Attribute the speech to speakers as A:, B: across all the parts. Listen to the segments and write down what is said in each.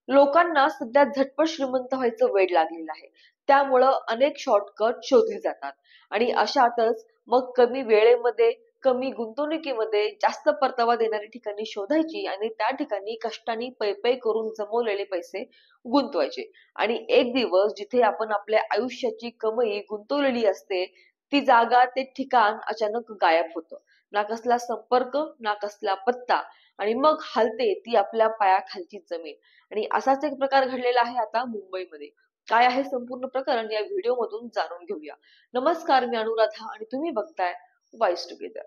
A: लोकांना सध्या झटपट श्रीमंत व्हायचं वेड लागलेलं आहे. त्यामुळं अनेक शॉर्टकट शोधले जातात आणि अशातच मग कमी वेळेमध्ये, कमी गुंतवणुकीमध्ये जास्त परतावा देणारी ठिकाणी शोधायची आणि त्या ठिकाणी कष्टाने पै करून जमवलेले पैसे गुंतवायचे. आणि एक दिवस जिथे आपण आपल्या आयुष्याची कमाई गुंतवलेली असते, ती जागा, ते ठिकाण अचानक गायब होतं. ना कसला संपर्क, ना कसला पत्ता, आणि मग हलते ती आपल्या पायाखालची जमीन. आणि असाच एक प्रकार घडलेला आहे आता मुंबईमध्ये. काय आहे संपूर्ण प्रकरण, या व्हिडिओ मधून जाणून घेऊया. नमस्कार, मी अनुराधा आणि तुम्ही बघताय वाईस टुगेदर.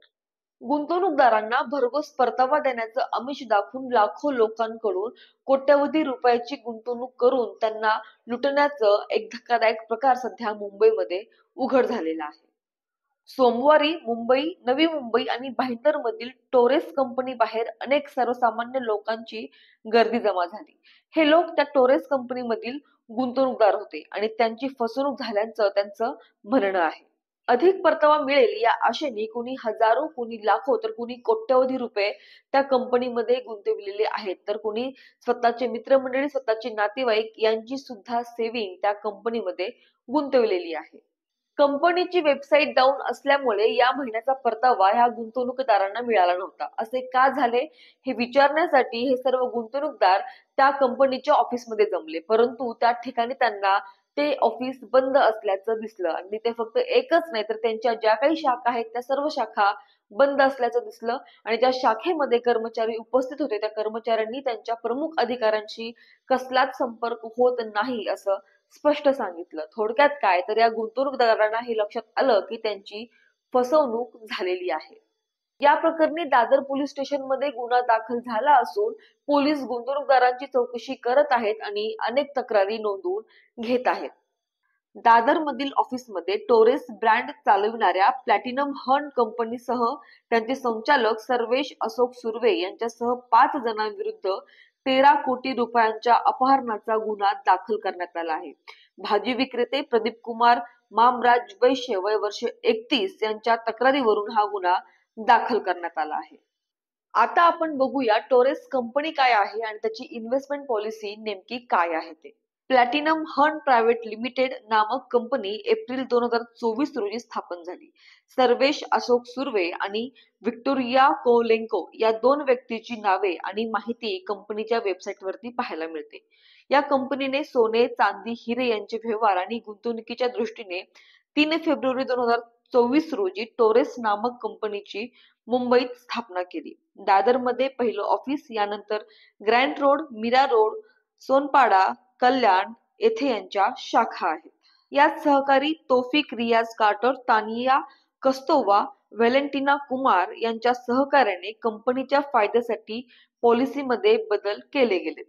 A: गुंतवणूकदारांना भरघोस परतावा देण्याचं आमिष दाखवून लाखो लोकांकडून कोट्यवधी रुपयाची गुंतवणूक करून त्यांना लुटण्याचं एक धक्कादायक प्रकार सध्या मुंबईमध्ये उघड झालेला आहे. सोमवारी मुंबई, नवी मुंबई आणि भाईंदर मधील टोरेस कंपनी बाहेर अनेक सर्वसामान्य लोकांची गर्दी जमा झाली. हे लोक त्या टोरेस कंपनीमधील गुंतवणूकदार होते आणि त्यांची फसवणूक झाल्याचं त्यांचं म्हणणं आहे. अधिक परतावा मिळेल या आशेने कुणी हजारो, कुणी लाखो, तर कुणी कोट्यवधी रुपये त्या कंपनीमध्ये गुंतवलेले आहेत. तर कुणी स्वतःचे मित्रमंडळी, स्वतःचे नातेवाईक यांची सुद्धा सेव्हिंग त्या कंपनीमध्ये गुंतवलेली आहे. कंपनीची वेबसाईट डाऊन असल्यामुळे या महिन्याचा परतावा ह्या गुंतवणूकदारांना मिळाला नव्हता. असे का झाले हे विचारण्यासाठी हे सर्व गुंतवणूकदार त्या कंपनीच्या ऑफिसमध्ये जमले. परंतु त्या ठिकाणी त्यांना ते ऑफिस बंद असल्याचं दिसलं आणि ते फक्त एकच नाही, तर त्यांच्या ज्या काही शाखा आहेत त्या सर्व शाखा बंद असल्याचं दिसलं. आणि ज्या शाखेमध्ये कर्मचारी उपस्थित होते त्या कर्मचाऱ्यांनी त्यांच्या प्रमुख अधिकाऱ्यांशी कसलाच संपर्क होत नाही असं स्पष्ट सांगितलं. थोडक्यात काय, तर या गुंतवणूकदारांना हे लक्षात आलं की त्यांची फसवणूक झालेली आहे. या प्रकरणी दादर पोलीस स्टेशनमध्ये गुन्हा दाखल झाला असून पोलीस गुंतवणूकदारांची चौकशी करत आहेत आणि अनेक तक्रारी नोंदवून घेत आहेत. दादर मधील ऑफिसमध्ये टोरेस ब्रँड चालविणाऱ्या प्लॅटिनम हंट कंपनीसह त्यांचे संचालक सर्वेश अशोक सुर्वे यांच्यासह 5 जणांविरुद्ध 13 कोटी रुपयांच्या अपहरणाचा गुन्हा दाखल करण्यात आला आहे. भाजी विक्रेते प्रदीप कुमार मामराज वैश्य वय वर्ष 31 यांच्या तक्रारीवरून हा गुन्हा दाखल करण्यात आला आहे. आता आपण बघूया टोरेस कंपनी काय आहे आणि त्याची इन्व्हेस्टमेंट पॉलिसी नेमकी काय आहे ते. प्लॅटिनम हंट प्रायव्हेट लिमिटेड नामक कंपनी एप्रिल 2024 रोजी स्थापन झाली. सर्वेश अशोक सुर्वे आणि व्हिक्टोरिया कोलेंको या 2 व्यक्तीची नावे आणि माहिती कंपनीच्या वेबसाईटवरती पाहायला मिळते. या कंपनीने सोने, चांदी, हिरे यांचे व्यवहार आणि गुंतवणुकीच्या दृष्टीने 3 फेब्रुवारी 2024 रोजी टोरेस नामक कंपनीची मुंबईत स्थापना केली. दादरमध्ये पहिलं ऑफिस, यानंतर ग्रँड रोड, मीरा रोड, सोनपाडा, कल्याण येथे यांच्या शाखा आहेत. यात सहकारी तौफिक रियाज कार्टर, तानिया कस्तोवा, व्हॅलेंटिना कुमार यांच्या सहकार्याने कंपनीच्या फायद्यासाठी पॉलिसीमध्ये बदल केले गेले.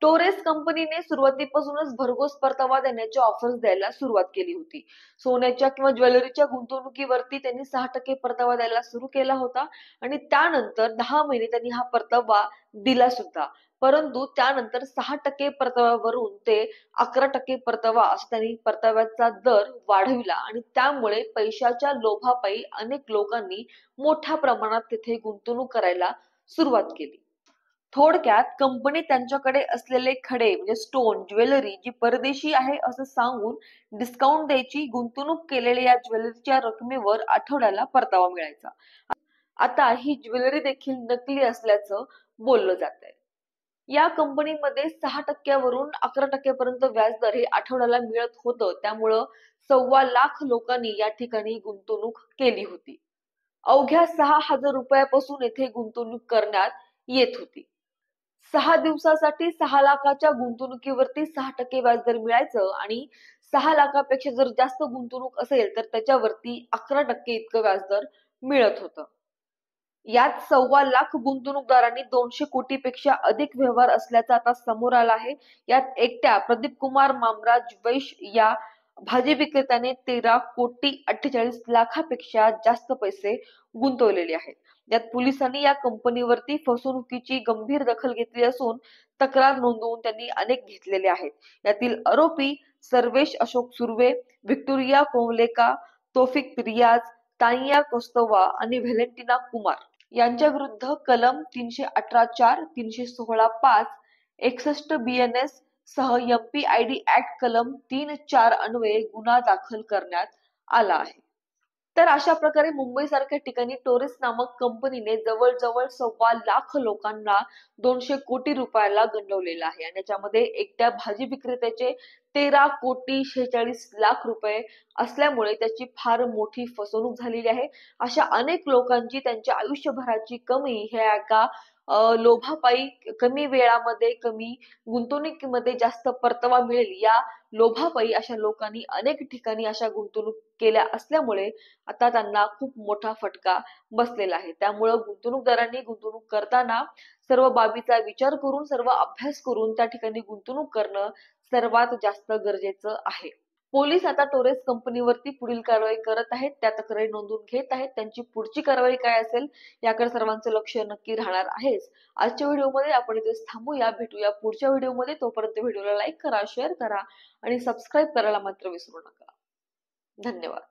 A: टोरेस कंपनीने सुरुवातीपासूनच भरघोस परतावा देण्याच्या ऑफर्स द्यायला सुरुवात केली होती. सोन्याच्या किंवा ज्वेलरीच्या गुंतवणुकीवरती त्यांनी 6% परतावा द्यायला सुरू केला होता आणि त्यानंतर 10 महिने त्यांनी हा परतावा दिला सुद्धा. परंतु त्यानंतर 6% परताव्यावरून ते 11% परतावा असं त्यांनी परताव्याचा दर वाढविला आणि त्यामुळे पैशाच्या लोभापायी अनेक लोकांनी मोठ्या प्रमाणात तिथे गुंतवणूक करायला सुरुवात केली. थोडक्यात कंपनी त्यांच्याकडे असलेले खडे म्हणजे स्टोन, ज्वेलरी जी परदेशी आहे असं सांगून डिस्काउंट द्यायची. गुंतवणूक केलेल्या या ज्वेलरीच्या रकमेवर आठवड्याला परतावा मिळायचा. आता ही ज्वेलरी देखील नकली असल्याचं बोललं जात आहे. या कंपनीमध्ये 6% वरून 11% पर्यंत व्याजदर हे आठवड्याला मिळत होतं. त्यामुळं 1.25 लाख लोकांनी या ठिकाणी गुंतवणूक केली होती. अवघ्या 6,000 रुपयापासून येथे गुंतवणूक करण्यात येत होती. 6 दिवसासाठी 6 लाखाच्या गुंतवणुकीवरती 6% व्याजदर मिळायचं आणि 6 लाखापेक्षा जर जास्त गुंतवणूक असेल तर त्याच्यावरती 11% इतकं व्याजदर मिळत होतं. यात 1.25 लाख गुंतवणूकदारांनी 200 कोटीपेक्षा अधिक व्यवहार असल्याचं आता समोर आलं आहे. यात एकट्या प्रदीप कुमार मामराज वैश्य या भाजी विक्रेत्याने 13 कोटी 48 लाखापेक्षा जास्त पैसे गुंतवलेले आहेत. यात पोलिसांनी या कंपनीवरती फसवणुकीची गंभीर दखल घेतली असून तक्रार नोंदवून त्यांनी अनेक घेतलेले आहेत. यातील आरोपी सर्वेश अशोक सुर्वे, व्हिक्टोरिया कोहलेका, तौफिक रियाज, तानिया कोस्तोवा आणि व्हॅलेंटिना कुमार यांच्या विरुद्ध कलम 318(4), 316(5), 61 BNS सह MPID ऍक्ट कलम 3-4 अन्वये गुन्हा दाखल करण्यात आला आहे. तर अशा प्रकारे मुंबई सारख्या ठिकाणी टोरेस नामक कंपनीने जवळजवळ 1.25 लाख लोकांना 200 कोटी रुपयाला गंडवलेलं आहे आणि याच्यामध्ये एकट्या भाजी विक्रेत्याचे 13 कोटी 46 लाख रुपये असल्यामुळे त्याची फार मोठी फसवणूक झालेली आहे. अशा अनेक लोकांची त्यांच्या आयुष्यभराची कमाई ह्या एका लोभापायी कमी वेळामध्ये कमी गुंतवणुकीमध्ये जास्त परतावा मिळेल या लोभापायी अशा लोकांनी अनेक ठिकाणी अशा गुंतवणूक केल्या असल्यामुळे आता त्यांना खूप मोठा फटका बसलेला आहे. त्यामुळं गुंतवणूकदारांनी गुंतवणूक करताना सर्व बाबीचा विचार करून, सर्व अभ्यास करून त्या ठिकाणी गुंतवणूक करणं सर्वात जास्त गरजेचं आहे. पोलीस आता टोरेस कंपनीवरती पुढील कारवाई करत आहेत. त्या तक्रारी नोंदवून घेत आहेत. त्यांची पुढची कारवाई काय असेल याकडे सर्वांचं लक्ष नक्की राहणार आहेच. आजच्या व्हिडिओमध्ये आपण इथेच थांबूया. भेटूया पुढच्या व्हिडिओमध्ये. तोपर्यंत व्हिडिओला लाईक करा, शेअर करा आणि सबस्क्राईब करायला मात्र विसरू नका. धन्यवाद.